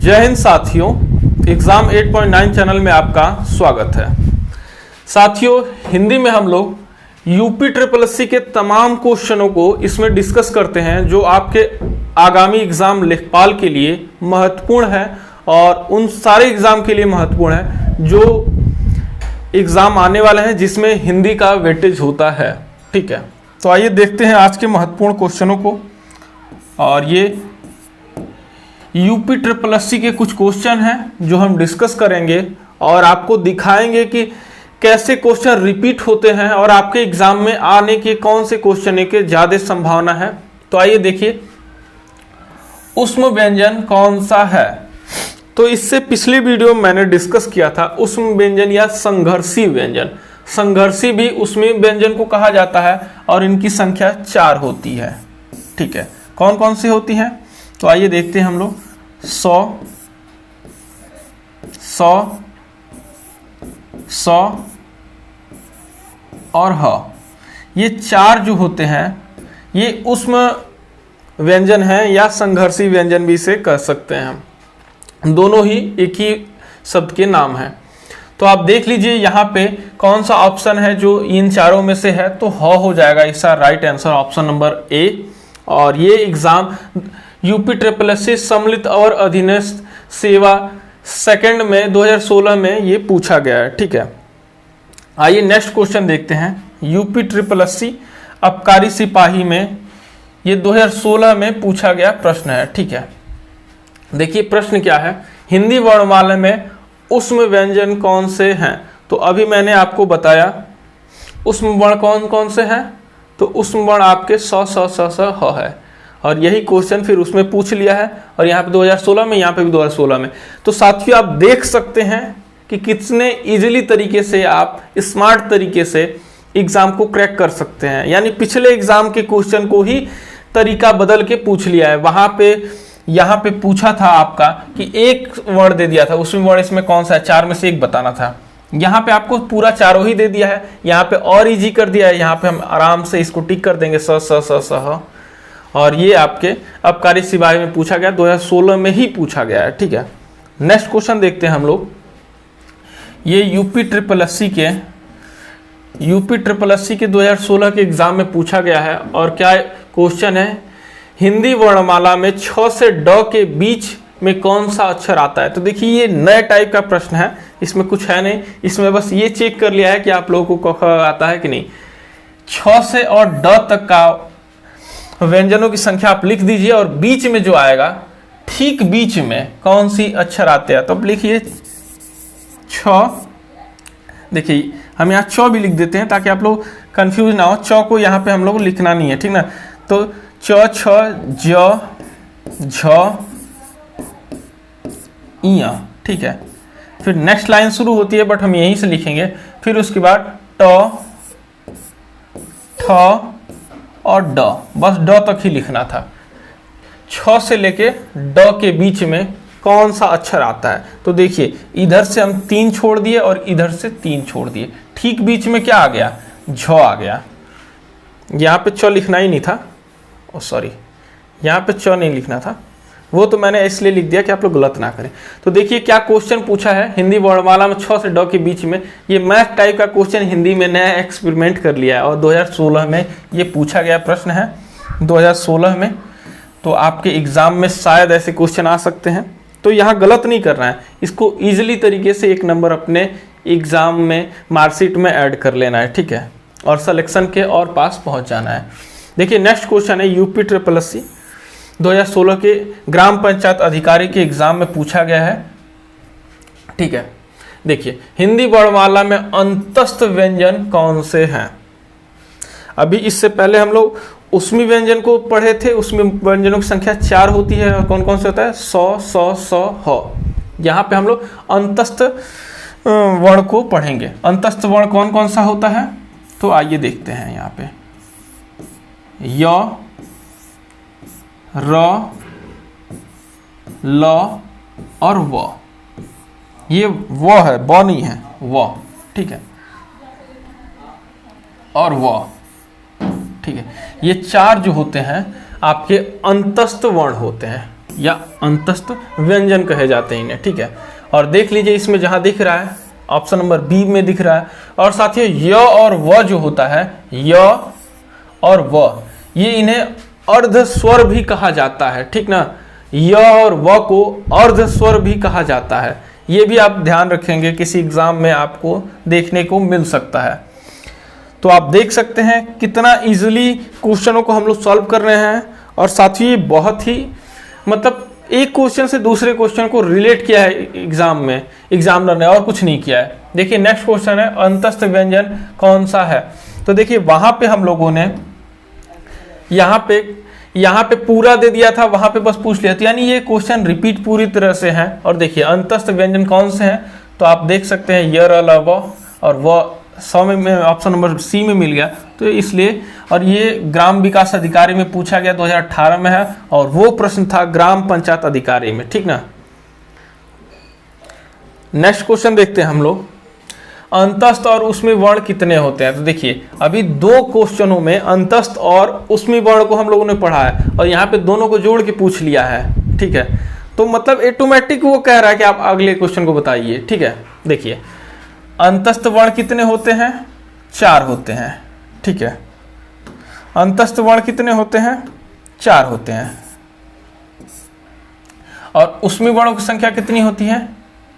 जय हिंद साथियों, exam 8.9 channel में आपका स्वागत है। साथियों, हिंदी में हम लोग यूपी ट्रिपल एससी के तमाम क्वेश्चनों को इसमें डिस्कस करते हैं जो आपके आगामी एग्जाम लेखपाल के लिए महत्वपूर्ण है और उन सारे एग्जाम के लिए महत्वपूर्ण है जो एग्जाम आने वाले हैं जिसमें हिंदी का वेटेज होता है। ठीक है, तो आइए देखते हैं आज के महत्वपूर्ण क्वेश्चनों को। और ये यूपी ट्रिपल एससी के कुछ क्वेश्चन हैं जो हम डिस्कस करेंगे और आपको दिखाएंगे कि कैसे क्वेश्चन रिपीट होते हैं और आपके एग्जाम में आने के कौन से क्वेश्चन के ज्यादा संभावना है। तो आइए देखिए, उष्म व्यंजन कौन सा है। तो इससे पिछली वीडियो में मैंने डिस्कस किया था उष्म व्यंजन या संघर्षी व्यंजन। संघर्षी भी उष्म व्यंजन को कहा जाता है और इनकी संख्या 4 होती है। ठीक है, कौन कौन सी होती है तो आइए देखते हैं हम लोग। 100, 100, 100 और ह, ये 4 जो होते हैं ये उष्म व्यंजन है या संघर्षी व्यंजन भी इसे कह सकते हैं हम। दोनों ही एक ही शब्द के नाम हैं। तो आप देख लीजिए यहाँ पे कौन सा ऑप्शन है जो इन चारों में से है, तो ह हो जाएगा इसका right answer, option number A. और ये एग्जाम यूपी ट्रिपल एससी सम्मिलित और अधीनस्थ सेवा सेकंड में 2016 में ये पूछा गया है। ठीक है, आइए नेक्स्ट क्वेश्चन देखते हैं। यूपी ट्रिपल एससी आबकारी सिपाही में ये 2016 में पूछा गया प्रश्न है। ठीक है, देखिए प्रश्न क्या है। हिंदी वर्णमाला में उष्म व्यंजन कौन से हैं। तो अभी मैंने आपको बताया उष्म वर्ण कौन कौन से हैं, तो उष्म वर्ण आपके स स स स ह है और यही क्वेश्चन फिर उसमें पूछ लिया है और यहाँ पे 2016 में, यहाँ पे भी 2016 में। तो साथियों, आप देख सकते हैं कि कितने इजीली तरीके से आप स्मार्ट तरीके से एग्जाम को क्रैक कर सकते हैं। यानी पिछले एग्जाम के क्वेश्चन को ही तरीका बदल के पूछ लिया है। वहां पे यहाँ पे पूछा था आपका कि एक वर्ण दे दिया था, उसमें वर्ण इसमें कौन सा है, 4 में से एक बताना था। यहाँ पे आपको पूरा चारों ही दे दिया है, यहाँ पे और इजी कर दिया है। यहाँ पे हम आराम से इसको टिक कर देंगे स स स स ह। और ये आपके आबकारी सिपाही में पूछा गया, 2016 में ही पूछा गया है। ठीक है, नेक्स्ट क्वेश्चन देखते हैं हम लोग। ये यूपी ट्रिपल एससी के 2016 के एग्जाम में पूछा गया है। और क्या क्वेश्चन है, हिंदी वर्णमाला में छ से ड के बीच में कौन सा अक्षर आता है। तो देखिए ये नए टाइप का प्रश्न है, इसमें कुछ है नहीं, इसमें बस ये चेक कर लिया है कि आप लोगों को क ख आता है कि नहीं। छ से और ड तक का व्यंजनों की संख्या आप लिख दीजिए और बीच में जो आएगा, ठीक बीच में कौन सी अक्षर आते हैं। तो अब लिखिए छ, देखिए हम यहाँ च भी लिख देते हैं ताकि आप लोग कंफ्यूज ना हो। च को यहाँ पे हम लोग लिखना नहीं है, ठीक ना। तो च, छ, ज, झ, इया। ठीक है, फिर नेक्स्ट लाइन शुरू होती है बट हम यहीं से लिखेंगे। फिर उसके बाद ट, ठ और ड, बस ड तक ही लिखना था। छ से लेके ड के बीच में कौन सा अक्षर आता है। तो देखिए इधर से हम 3 छोड़ दिए और इधर से 3 छोड़ दिए, ठीक बीच में क्या आ गया, झ आ गया। यहाँ पे च लिखना ही नहीं था, ओ सॉरी, यहाँ पे च नहीं लिखना था, वो तो मैंने इसलिए लिख दिया कि आप लोग गलत ना करें। तो देखिए क्या क्वेश्चन पूछा है, हिंदी वर्णमाला में छ से ड के बीच में। ये मैथ टाइप का क्वेश्चन हिंदी में नया एक्सपेरिमेंट कर लिया है और 2016 में ये पूछा गया प्रश्न है, 2016 में। तो आपके एग्जाम में शायद ऐसे क्वेश्चन आ सकते हैं, तो यहाँ गलत नहीं करना है, इसको ईजिली तरीके से 1 नंबर अपने एग्जाम में मार्कशीट में ऐड कर लेना है। ठीक है, और सिलेक्शन के और पास पहुँच जाना है। देखिए नेक्स्ट क्वेश्चन है, यूपी ट्रिपल एससी 2016 के ग्राम पंचायत अधिकारी के एग्जाम में पूछा गया है। ठीक है, देखिए हिंदी वर्णमाला में अंतस्थ व्यंजन कौन से हैं। अभी इससे पहले हम लोग उष्मी व्यंजन को पढ़े थे, उष्मी व्यंजनों की संख्या 4 होती है और कौन कौन से होता है, स, स, स, ह। यहाँ पे हम लोग अंतस्थ वर्ण को पढ़ेंगे। अंतस्थ वर्ण कौन कौन सा होता है, तो आइए देखते हैं। यहाँ पे य, र, ल और व। ये व है, ब नहीं है, व। ठीक है, और व। ठीक है, ये 4 जो होते हैं आपके अंतस्थ वर्ण होते हैं। या अंतस्थ व्यंजन कहे जाते हैं इन्हें, ठीक है। और देख लीजिए इसमें जहां दिख रहा है ऑप्शन नंबर बी में दिख रहा है। और साथियों य और व जो होता है, य और व, ये इन्हें अर्ध स्वर भी कहा जाता है, ठीक ना। य और व को अर्ध स्वर भी कहा जाता है, ये भी आप ध्यान रखेंगे, किसी एग्जाम में आपको देखने को मिल सकता है। तो आप देख सकते हैं कितना इजीली क्वेश्चनों को हम लोग सॉल्व कर रहे हैं। और साथियों ये बहुत ही मतलब एक क्वेश्चन से दूसरे क्वेश्चन को रिलेट किया है एग्जाम में, एग्जामिनर ने, और कुछ नहीं किया है। देखिए नेक्स्ट क्वेश्चन है अंतस्थ व्यंजन कौन सा है। तो देखिए वहां पे हम लोगों ने यहाँ पे पूरा दे दिया था, वहां पे बस पूछ लिया था, यानी ये क्वेश्चन रिपीट पूरी तरह से है। और देखिए अंतस्थ व्यंजन कौन से हैं, तो आप देख सकते हैं य र ल व, और व 100 में ऑप्शन नंबर सी में मिल गया, तो इसलिए। और ये ग्राम विकास अधिकारी में पूछा गया 2018 में है, और वो प्रश्न था ग्राम पंचायत अधिकारी में, ठीक ना। नेक्स्ट क्वेश्चन देखते हैं हम लोग, अंतस्थ और उसमें वर्ण कितने होते हैं। तो देखिए अभी दो क्वेश्चनों में अंतस्थ और उसमें वर्ण को हम लोगों ने पढ़ा है, और यहाँ पे दोनों को जोड़ के पूछ लिया है, ठीक है। तो मतलब ऑटोमेटिक वो कह रहा है कि आप अगले क्वेश्चन को बताइए, ठीक है। देखिए अंतस्थ वर्ण कितने होते हैं, 4 होते हैं, ठीक है। अंतस्थ वर्ण कितने होते हैं, 4 होते हैं। और उसमें वर्णों की संख्या कितनी होती है,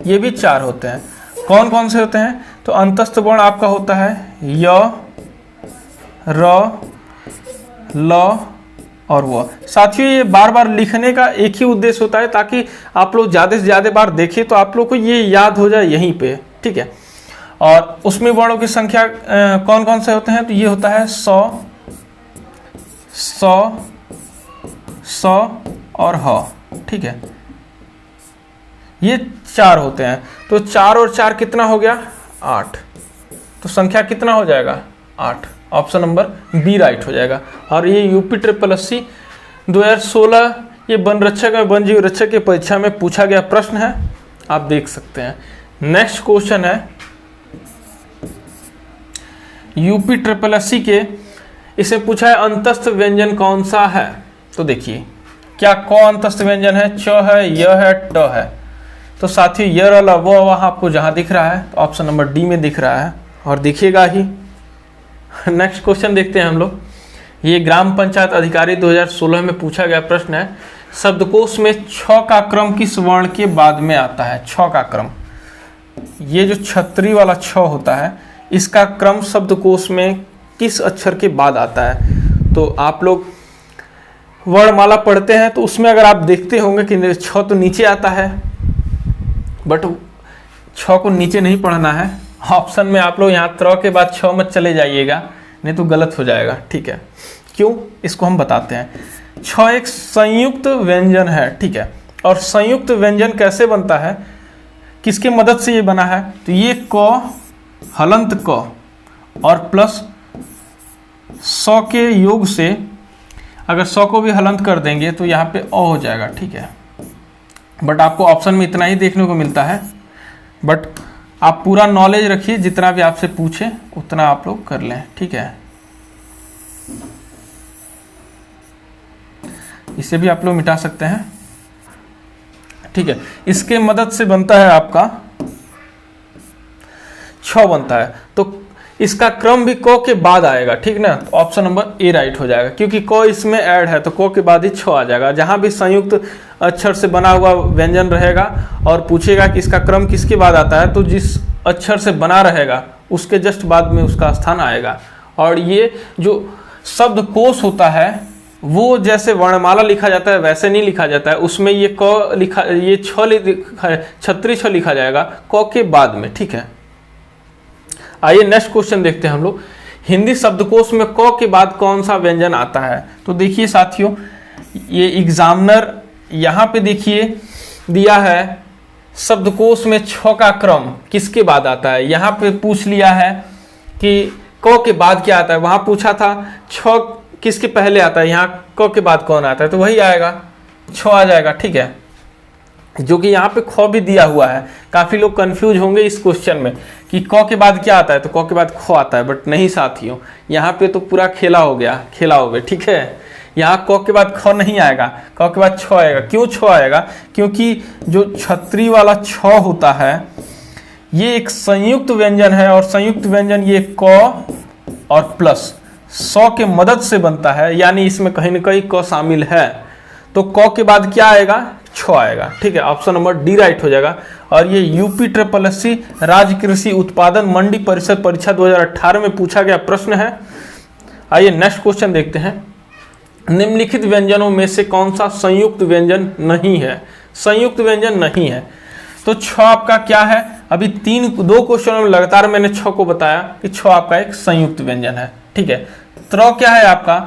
ये भी 4 होते हैं। कौन कौन से होते हैं, तो अंतस्थ वर्ण आपका होता है य, र, ल और व। साथियों ये बार बार लिखने का एक ही उद्देश्य होता है, ताकि आप लोग ज़्यादा से ज़्यादा बार देखें तो आप लोग को ये याद हो जाए यहीं पे, ठीक है। और उसमें वर्णों की संख्या कौन कौन से होते हैं, तो ये होता है 100, 100, 100 और ह, ठीक है। ये 4 होते हैं। तो 4 और 4 कितना हो गया, 8। तो संख्या कितना हो जाएगा, 8। ऑप्शन नंबर बी राइट हो जाएगा। और ये UPSSC 2016 ये वन रक्षक और वन जीव रक्षक की परीक्षा में पूछा गया प्रश्न है, आप देख सकते हैं। नेक्स्ट क्वेश्चन है UPSSC के, इसे पूछा है अंतस्थ व्यंजन कौन सा है। तो देखिए क्या क अंतस्थ व्यंजन है, च है, य है, ट है। तो साथियों य र ल व वहाँ आपको जहाँ दिख रहा है, तो ऑप्शन नंबर डी में दिख रहा है, और दिखेगा ही। नेक्स्ट क्वेश्चन देखते हैं हम लोग, ये ग्राम पंचायत अधिकारी 2016 में पूछा गया प्रश्न है, शब्दकोश में 6 का क्रम किस वर्ण के बाद में आता है। 6 का क्रम, ये जो छतरी वाला 6 होता है, इसका क्रम शब्दकोश में किस अक्षर के बाद आता है। तो आप लोग वर्णमाला पढ़ते हैं, तो उसमें अगर आप देखते होंगे कि 6 तो नीचे आता है, बट 6 को नीचे नहीं पढ़ना है। ऑप्शन में आप लोग यहाँ त्र के बाद 6 मत चले जाइएगा, नहीं तो गलत हो जाएगा, ठीक है। क्यों, इसको हम बताते हैं। 6 एक संयुक्त व्यंजन है, ठीक है। और संयुक्त व्यंजन कैसे बनता है, किसके मदद से ये बना है, तो ये क हलंत क और प्लस 100 के योग से, अगर 100 को भी हलंत कर देंगे तो यहाँ पे अ हो जाएगा, ठीक है। बट आपको ऑप्शन में इतना ही देखने को मिलता है, बट आप पूरा नॉलेज रखिए, जितना भी आपसे पूछे उतना आप लोग कर लें, ठीक है। इसे भी आप लोग मिटा सकते हैं, ठीक है। इसके मदद से बनता है आपका 6 बनता है, तो इसका क्रम भी क के बाद आएगा, ठीक ना। तो ऑप्शन नंबर ए राइट हो जाएगा, क्योंकि क इसमें ऐड है, तो क के बाद ही 6 आ जाएगा। जहां भी संयुक्त अक्षर से बना हुआ व्यंजन रहेगा और पूछेगा कि इसका क्रम किसके बाद आता है, तो जिस अक्षर से बना रहेगा उसके जस्ट बाद में उसका स्थान आएगा। और ये जो शब्दकोश होता है वो जैसे वर्णमाला लिखा जाता है वैसे नहीं लिखा जाता है, उसमें ये क लिखा, ये 6 छतरी 6 लिखा जाएगा क के बाद में, ठीक है। आइए नेक्स्ट क्वेश्चन देखते हैं हम लोग, हिंदी शब्दकोश में क के बाद कौन सा व्यंजन आता है। तो देखिए साथियों, ये एग्जामिनर यहाँ पे देखिए दिया है शब्दकोश में 6 का क्रम किसके बाद आता है। यहाँ पे पूछ लिया है कि क के बाद क्या आता है, वहां पूछा था 6 किसके पहले आता है, यहाँ क के बाद कौन आता है, तो वही आएगा 6 आ जाएगा, ठीक है। जो कि यहाँ पे ख भी दिया हुआ है। काफी लोग कंफ्यूज होंगे इस क्वेश्चन में कि क के बाद क्या आता है, तो क के बाद ख आता है, बट नहीं साथियों, यहाँ पे तो पूरा खेला हो गया, ठीक है। यहाँ क के बाद ख नहीं आएगा, क के बाद छ आएगा। क्यों छ आएगा? क्योंकि जो छतरी वाला छ होता है ये एक संयुक्त व्यंजन है, और संयुक्त व्यंजन ये क और प्लस सौ के मदद से बनता है, यानी इसमें कहीं ना कहीं क शामिल है। तो क के बाद क्या आएगा? छ आएगा। ठीक है, ऑप्शन नंबर डी राइट हो जाएगा। और ये यूपीएससी राज्य कृषि उत्पादन मंडी परिषद परीक्षा 2018 में पूछा गया प्रश्न है। आइए नेक्स्ट क्वेश्चन देखते हैं। निम्नलिखित व्यंजनों में से कौन सा संयुक्त व्यंजन नहीं है? संयुक्त व्यंजन नहीं है तो छ आपका क्या है? अभी दो क्वेश्चनों में लगातार मैंने छ को बताया कि छ आपका एक संयुक्त व्यंजन है। ठीक है, त्र क्या है आपका?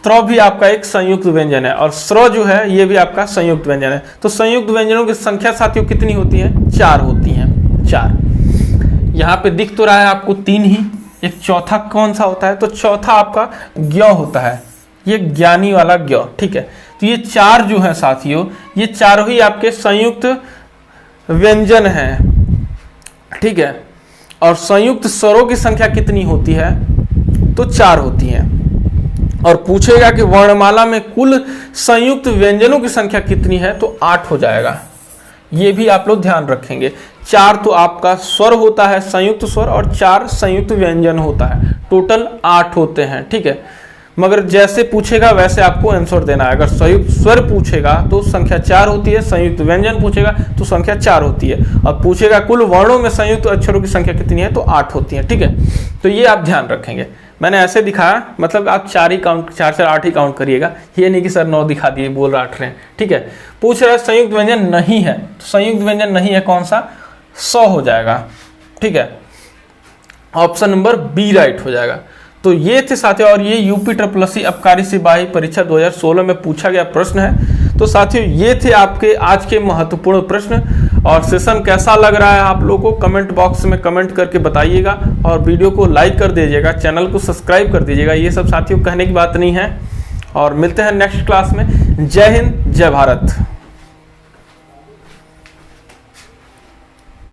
त्र भी आपका एक संयुक्त व्यंजन है, और स्र जो है ये भी आपका संयुक्त व्यंजन है। तो संयुक्त व्यंजनों की संख्या साथियों कितनी होती है? 4 होती है, 4। यहाँ पे दिख तो रहा है आपको 3 ही। एक चौथा कौन सा होता है? तो चौथा आपका ज्ञ होता है, ये ज्ञानी वाला ज्ञ। ठीक है, तो ये 4 जो है साथियों, ये चारों ही आपके संयुक्त व्यंजन है। ठीक है, और संयुक्त स्वरों की संख्या कितनी होती है? तो 4 होती है। और पूछेगा कि वर्णमाला में कुल संयुक्त व्यंजनों की संख्या कितनी है? तो 8 हो जाएगा। ये भी आप लोग ध्यान रखेंगे। 4 तो आपका स्वर होता है, संयुक्त स्वर, और 4 संयुक्त व्यंजन होता है। टोटल 8 होते हैं। ठीक है, मगर जैसे पूछेगा वैसे आपको आंसर देना है। अगर संयुक्त स्वर पूछेगा तो संख्या 4 होती है, संयुक्त व्यंजन पूछेगा तो संख्या 4 होती है, और पूछेगा कुल वर्णों में संयुक्त अक्षरों की संख्या कितनी है? तो 8 होती है। ठीक है, तो ये आप ध्यान रखेंगे। मैंने ऐसे दिखाया, मतलब आप 4 4 8 ही काउंट करिएगा, ये नहीं कि सर 9 दिखा दिए बोल रहे 8 रहे हैं। ठीक है, पूछ रहा है संयुक्त व्यंजन नहीं है, तो संयुक्त व्यंजन नहीं है कौन सा? 100 हो जाएगा। ठीक है, ऑप्शन नंबर बी राइट हो जाएगा। तो ये थे साथियों, और ये यूपीएससी आबकारी सिपाही परीक्षा 2016 में पूछा गया प्रश्न है। तो साथियों ये थे आपके आज के महत्वपूर्ण प्रश्न। और सेशन कैसा लग रहा है आप लोगों को कमेंट बॉक्स में कमेंट करके बताइएगा, और वीडियो को लाइक कर दीजिएगा, चैनल को सब्सक्राइब कर दीजिएगा। ये सब साथियों कहने की बात नहीं है, और मिलते हैं नेक्स्ट क्लास में। जय हिंद, जय भारत।